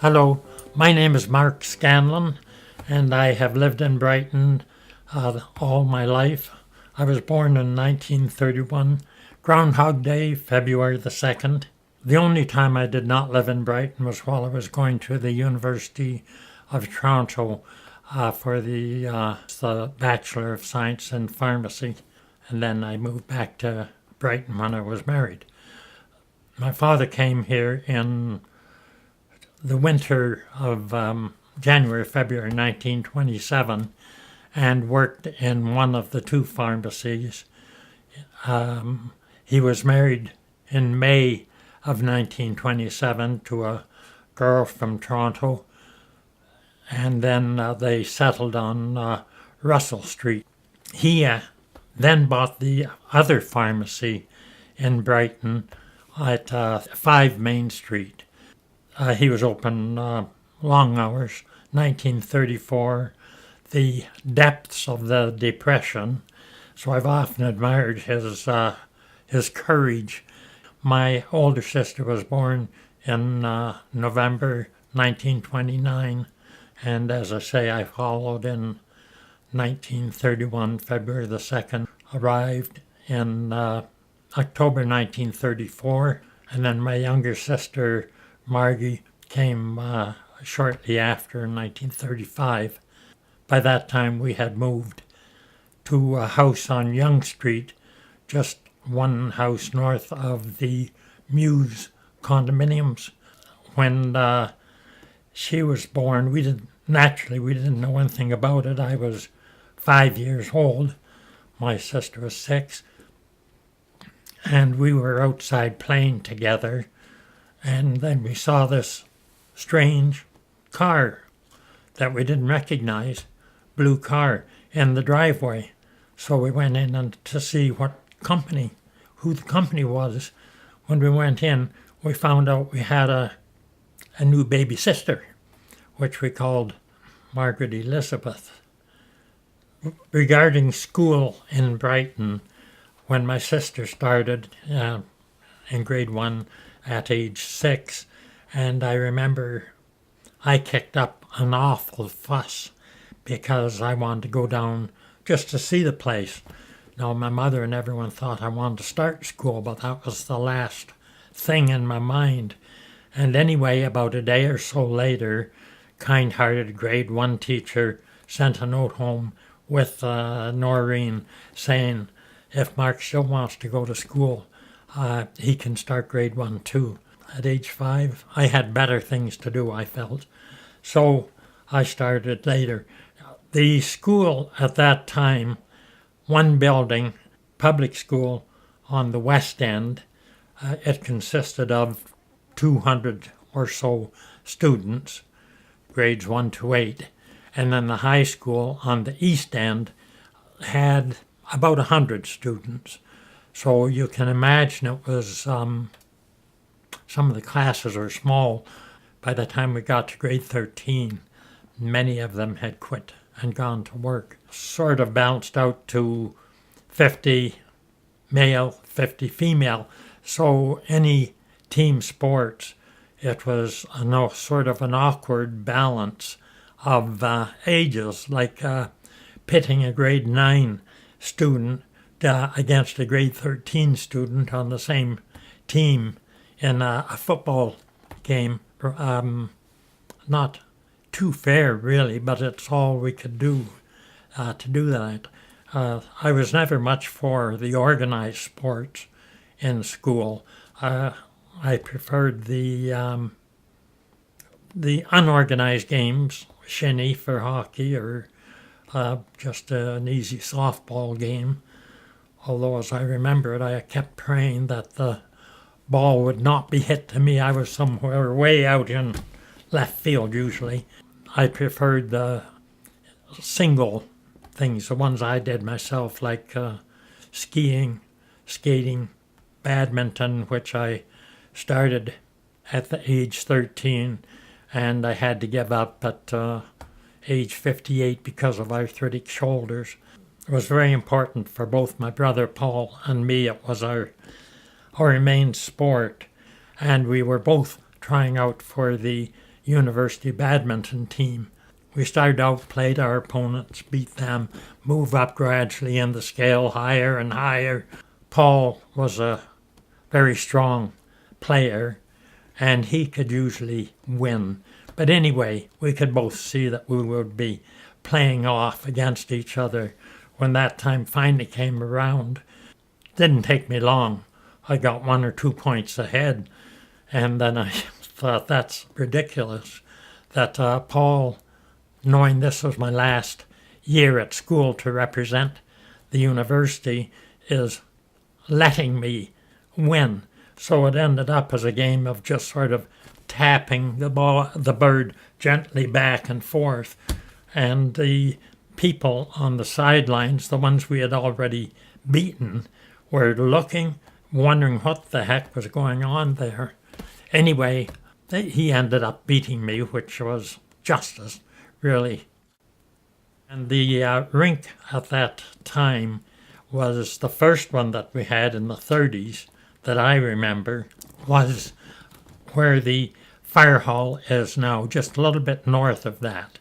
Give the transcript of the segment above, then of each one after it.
Hello, my name is Mark Scanlon, and I have lived in Brighton all my life. I was born in 1931, Groundhog Day, February the 2nd. The only time I did not live in Brighton was while I was going to the University of Toronto for the Bachelor of Science in Pharmacy, and then I moved back to Brighton when I was married. My father came here in the winter of January, February 1927 and worked in one of the two pharmacies. He was married in May of 1927 to a girl from Toronto, and then they settled on Russell Street. He then bought the other pharmacy in Brighton at 5 Main Street. He was open long hours. 1934, the depths of the Depression. So I've often admired his courage. My older sister was born in November 1929, and as I say, I followed in 1931, February the 2nd, arrived in October 1934, and then my younger sister Margie came shortly after in 1935. By that time we had moved to a house on Yonge Street, just one house north of the Muse condominiums. When she was born, we didn't know anything about it. I was 5 years old. My sister was 6. And we were outside playing together. And then we saw this strange car that we didn't recognize, blue car, in the driveway. So we went in to see who the company was. When we went in, we found out we had a new baby sister, which we called Margaret Elizabeth. Regarding school in Brighton, when my sister started in grade 1, at age 6, and I remember I kicked up an awful fuss because I wanted to go down just to see the place. Now, my mother and everyone thought I wanted to start school, but that was the last thing in my mind. And anyway, about a day or so later, kind-hearted grade 1 teacher sent a note home with Noreen saying, if Mark still wants to go to school, he can start grade 1 too. At age 5, I had better things to do, I felt. So I started later. The school at that time, one building, public school on the west end, it consisted of 200 or so students, grades 1 to 8. And then the high school on the east end had about 100 students. So you can imagine it was, some of the classes were small. By the time we got to grade 13, many of them had quit and gone to work. Sort of bounced out to 50 male, 50 female. So any team sports, it was sort of an awkward balance of ages, like pitting a grade 9 student against a grade 13 student on the same team in a football game. Not too fair, really, but it's all we could do to do that. I was never much for the organized sports in school. I preferred the unorganized games, shinny for hockey, or just an easy softball game. Although, as I remember it, I kept praying that the ball would not be hit to me. I was somewhere way out in left field, usually. I preferred the single things, the ones I did myself, like skiing, skating, badminton, which I started at the age 13, and I had to give up at age 58 because of arthritic shoulders. It was very important for both my brother Paul and me. It was our main sport, and we were both trying out for the university badminton team. We started out, played our opponents, beat them, move up gradually in the scale higher and higher. Paul was a very strong player, and he could usually win. But anyway, we could both see that we would be playing off against each other. When that time finally came around, it didn't take me long. I got 1 or 2 points ahead, and then I thought that's ridiculous that Paul, knowing this was my last year at school to represent the university, is letting me win. So it ended up as a game of just sort of tapping the bird gently back and forth. And the people on the sidelines, the ones we had already beaten, were looking, wondering what the heck was going on there. Anyway, he ended up beating me, which was justice, really. And the rink at that time was the first one that we had in the 30s that I remember, was where the fire hall is now, just a little bit north of that.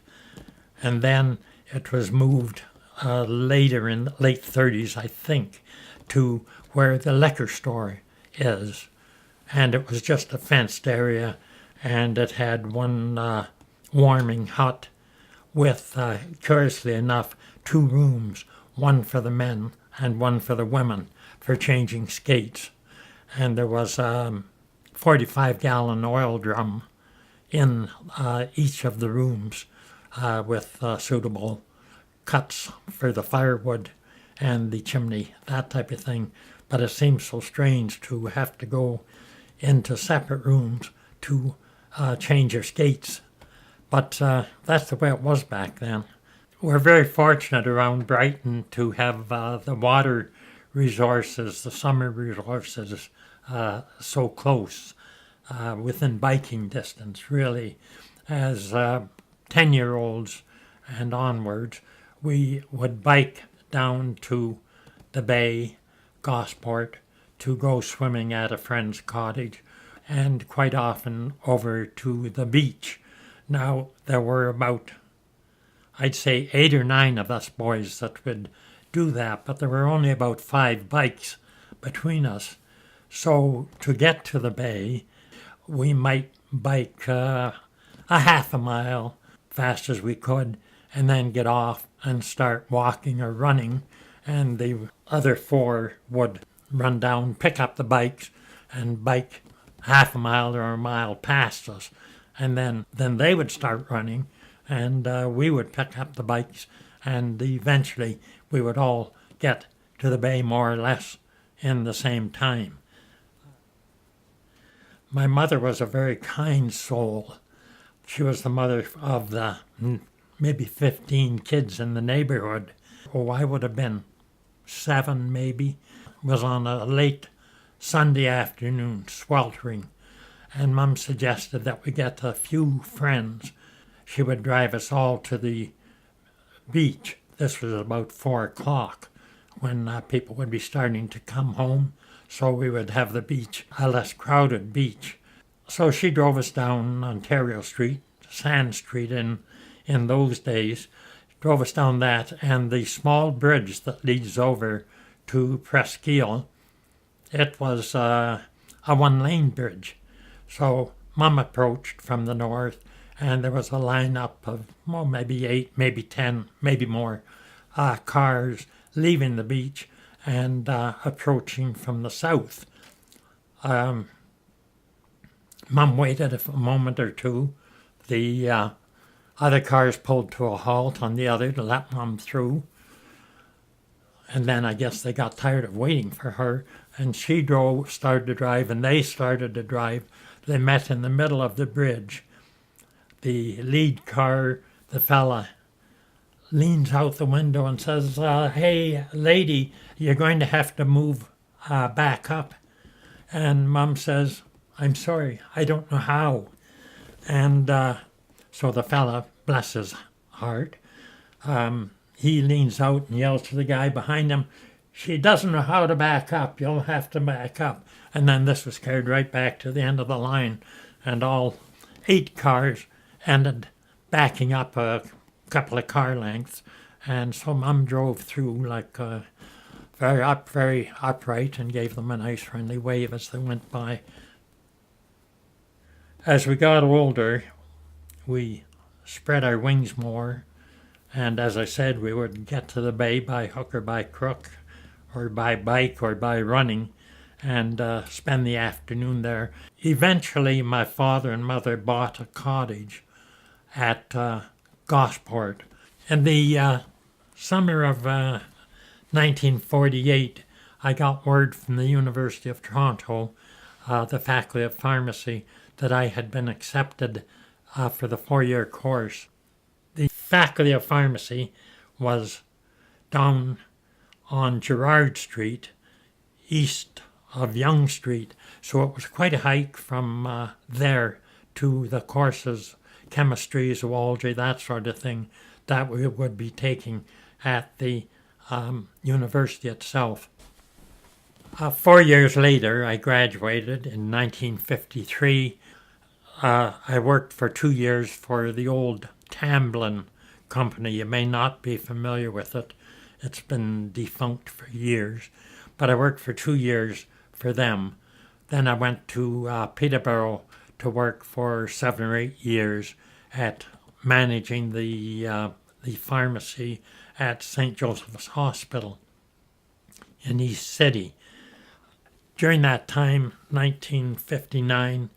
And then it was moved later in the late 30s, I think, to where the liquor store is. And it was just a fenced area, and it had one warming hut with, curiously enough, 2 rooms, one for the men and one for the women for changing skates. And there was a 45-gallon oil drum in each of the rooms with suitable cuts for the firewood and the chimney, that type of thing. But it seems so strange to have to go into separate rooms to change your skates. But that's the way it was back then. We're very fortunate around Brighton to have the water resources, the summer resources, so close, within biking distance, really. As 10-year-olds and onwards, we would bike down to the bay, Gosport, to go swimming at a friend's cottage, and quite often over to the beach. Now, there were about, I'd say, 8 or 9 of us boys that would do that, but there were only about 5 bikes between us. So to get to the bay, we might bike a half a mile fast as we could, and then get off and start walking or running, and the other 4 would run down, pick up the bikes, and bike half a mile or a mile past us. And then they would start running, and we would pick up the bikes, and eventually we would all get to the bay more or less in the same time. My mother was a very kind soul. She was the mother of the maybe 15 kids in the neighborhood. Oh, I would have been 7 maybe. It was on a late Sunday afternoon, sweltering, and Mum suggested that we get a few friends. She would drive us all to the beach. This was about 4 o'clock when people would be starting to come home, so we would have the beach, a less crowded beach. So she drove us down Ontario Street, Sand Street in those days, drove us down that, and the small bridge that leads over to Presqu'île, it was a 1-lane bridge. So Mum approached from the north, and there was a lineup of, maybe 8, maybe 10, maybe more cars leaving the beach and approaching from the south. Mum waited a moment or two. The other cars pulled to a halt on the other to let Mum through. And then I guess they got tired of waiting for her, and she started to drive, and they started to drive. They met in the middle of the bridge. The lead car, the fella, leans out the window and says, "Hey, lady, you're going to have to move back up." And Mum says, "I'm sorry, I don't know how." And so the fella, bless his heart, he leans out and yells to the guy behind him, "She doesn't know how to back up. You'll have to back up." And then this was carried right back to the end of the line, and all 8 cars ended backing up a couple of car lengths, and so Mum drove through like very upright, and gave them a nice friendly wave as they went by. As we got older, we spread our wings more, and as I said, we would get to the bay by hook or by crook, or by bike or by running, and spend the afternoon there. Eventually, my father and mother bought a cottage at Gosport. In the summer of 1948, I got word from the University of Toronto, the Faculty of Pharmacy, that I had been accepted for the 4-year course. The Faculty of Pharmacy was down on Gerrard Street, east of Yonge Street, so it was quite a hike from there to the courses, chemistry, zoology, that sort of thing, that we would be taking at the university itself. 4 years later, I graduated in 1953. I worked for 2 years for the old Tamblyn company. You may not be familiar with it. It's been defunct for years. But I worked for 2 years for them. Then I went to Peterborough to work for 7 or 8 years at managing the pharmacy at St. Joseph's Hospital in East City. During that time, 1959,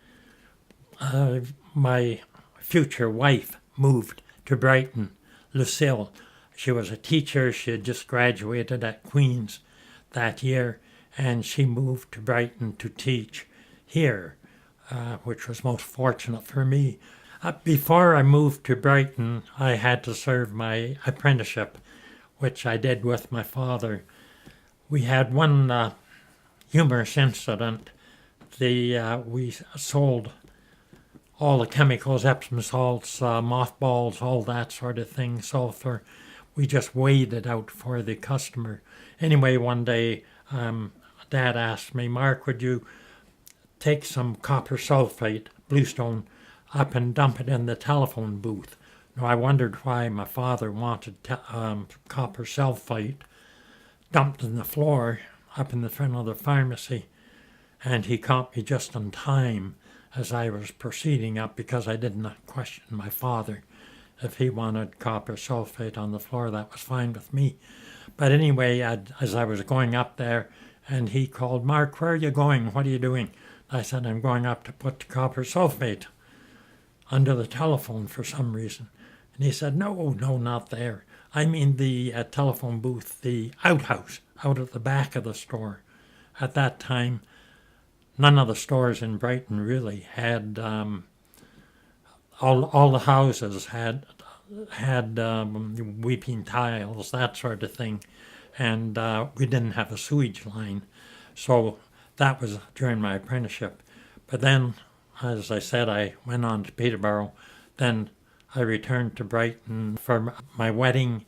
my future wife moved to Brighton, Lucille. She was a teacher. She had just graduated at Queen's that year, and she moved to Brighton to teach here, which was most fortunate for me. Before I moved to Brighton, I had to serve my apprenticeship, which I did with my father. We had one humorous incident. We sold all the chemicals, Epsom salts, mothballs, all that sort of thing, sulfur. We just weighed it out for the customer. Anyway, one day, Dad asked me, Mark, would you take some copper sulfate, bluestone, up and dump it in the telephone booth? Now, I wondered why my father wanted copper sulfate dumped in the floor up in the front of the pharmacy, and he caught me just in time as I was proceeding up, because I did not question my father. If he wanted copper sulfate on the floor, that was fine with me. But anyway, as I was going up there, and he called, Mark, where are you going? What are you doing? I said, I'm going up to put the copper sulfate under the telephone for some reason. And he said, no, not there. I mean the telephone booth, the outhouse, out at the back of the store. At that time, none of the stores in Brighton really had, all the houses had weeping tiles, that sort of thing, and we didn't have a sewage line. So that was during my apprenticeship. But then, as I said, I went on to Peterborough. Then I returned to Brighton for my wedding.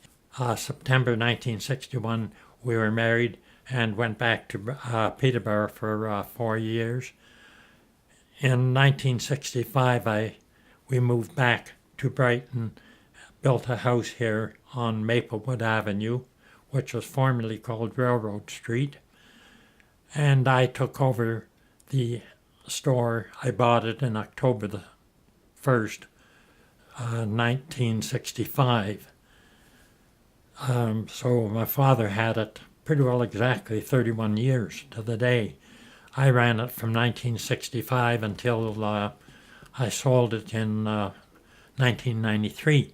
September 1961, we were married and went back to Peterborough for 4 years. In 1965, we moved back to Brighton, built a house here on Maplewood Avenue, which was formerly called Railroad Street, and I took over the store. I bought it in October the 1st, 1965. So my father had it pretty well exactly 31 years to the day. I ran it from 1965 until I sold it in 1993.